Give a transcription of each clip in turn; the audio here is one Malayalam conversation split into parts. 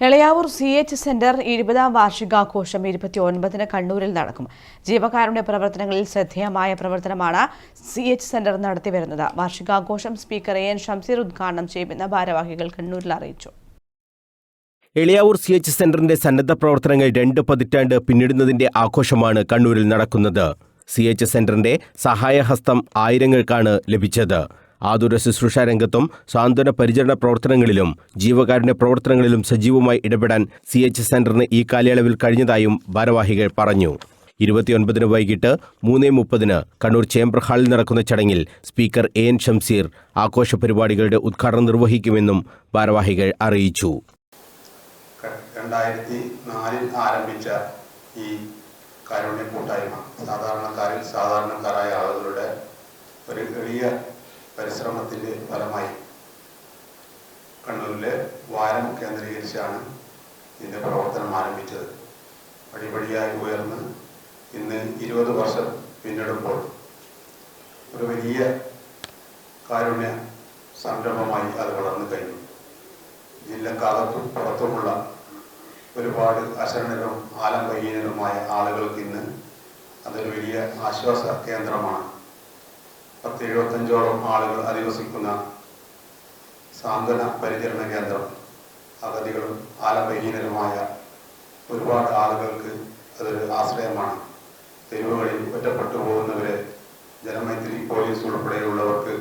എളയാവൂർ CH സെന്റർ 20ാം വാർഷികാഘോഷം 29-ന് കണ്ണൂരിൽ നടക്കും. ജീവകാരുണ്യ പ്രവർത്തനങ്ങളിൽ ശ്രദ്ധേയമായ പ്രവർത്തനമാണ് CH സെന്റർ നടത്തിവരുന്നത്. വാർഷികാഘോഷം സ്പീക്കർ AN ഷംസീർ ഉദ്ഘാടനം ചെയ്യുമെന്ന് ഭാരവാഹികൾ കണ്ണൂരിൽ അറിയിച്ചു. എളയാവൂർ CH സെന്ററിന്റെ സന്നദ്ധ പ്രവർത്തനങ്ങൾ 2 പതിറ്റാണ്ട് പിന്നിടുന്നതിന്റെ ആഘോഷമാണ് കണ്ണൂരിൽ നടക്കുന്നത്. CH സെന്ററിന്റെ സഹായഹസ്തം ആയിരങ്ങൾക്കാണ് ലഭിച്ചത്. ആതുര ശുശ്രൂഷ രംഗത്തും സാന്ത്വന പരിചരണ പ്രവർത്തനങ്ങളിലും ജീവകാരുണ്യ പ്രവർത്തനങ്ങളിലും സജീവമായി ഇടപെടാൻ CH സെന്ററിന് ഈ കാലയളവിൽ കഴിഞ്ഞതായും ഭാരവാഹികൾ പറഞ്ഞു. 29-ന് വൈകിട്ട് 3:30-ന് കണ്ണൂർ ചേംബർ ഹാളിൽ നടക്കുന്ന ചടങ്ങിൽ സ്പീക്കർ AN ഷംസീർ ആഘോഷ പരിപാടികളുടെ ഉദ്ഘാടനം നിർവഹിക്കുമെന്നും ഭാരവാഹികൾ അറിയിച്ചു. 2004-ൽ ആരംഭിച്ച ഈ കാരുണ്യ കൂട്ടായ്മ സാധാരണക്കാരായ ആളുകളുടെ ഒരു എളിയ പരിശ്രമത്തിൻ്റെ ഫലമായി കണ്ണൂരിലെ വാരം കേന്ദ്രീകരിച്ചാണ് ഇതിൻ്റെ പ്രവർത്തനം ആരംഭിച്ചത്. പടിപടിയായി ഉയർന്ന് ഇന്ന് 20 വർഷം പിന്നിടുമ്പോൾ ഒരു വലിയ കാരുണ്യ സംരംഭമായി അത് വളർന്നു കഴിഞ്ഞു. ജില്ലക്കകത്തും പുറത്തുമുള്ള ഒരുപാട് അശരണരും ആലംബഹീനരുമായ ആളുകൾക്ക് ഇന്ന് അതൊരു വലിയ ആശ്വാസ കേന്ദ്രമാണ്. 10-75ഓളം ആളുകൾ അധിവസിക്കുന്ന സാന്ത്വന പരിചരണ കേന്ദ്രം അഗതികളും ആലംബഹീനരുമായ ഒരുപാട് ആളുകൾക്ക് അതൊരു ആശ്രയമാണ്. തെരുവുകളിൽ ഒറ്റപ്പെട്ടു പോകുന്നവരെ ജനമൈത്രി പോലീസ് ഉൾപ്പെടെയുള്ളവർക്ക്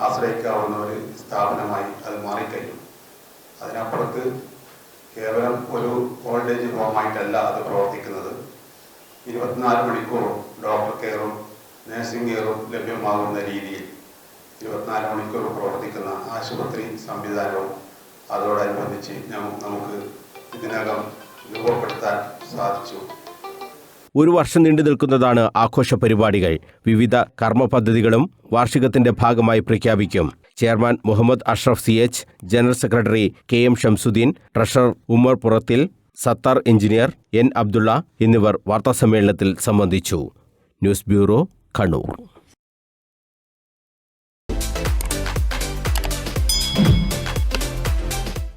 ആശ്രയിക്കാവുന്ന ഒരു സ്ഥാപനമായി അത് മാറിക്കഴിഞ്ഞു. അതിനപ്പുറത്ത് കേവലം ഒരു ഓൾഡ് ഏജ് ഹോമായിട്ടല്ല അത് പ്രവർത്തിക്കുന്നത്. 24 മണിക്കൂറും ഡോക്ടർ കെയറും നഴ്സിംഗ് കെയറും ലഭ്യമാകുന്ന രീതിയിൽ 24 മണിക്കൂർ പ്രവർത്തിക്കുന്ന ആശുപത്രി സംവിധാനവും അതോടനുബന്ധിച്ച് നമുക്ക് ഇതിനകം രൂപപ്പെടുത്താൻ സാധിച്ചു. ഒരു വർഷം നീണ്ടു നിൽക്കുന്നതാണ് ആഘോഷ പരിപാടികൾ. വിവിധ കർമ്മ പദ്ധതികളും വാർഷികത്തിന്റെ ഭാഗമായി പ്രഖ്യാപിക്കും. Chairman Muhammad Ashraf CH, general secretary KM Shamsuddin, treasurer Umar പുറത്തിൽ, സത്താർ എഞ്ചിനീയർ N അബ്ദുള്ള എന്നിവർ വാർത്താസമ്മേളനത്തിൽ സംബന്ധിച്ചു. News bureau, Kannur.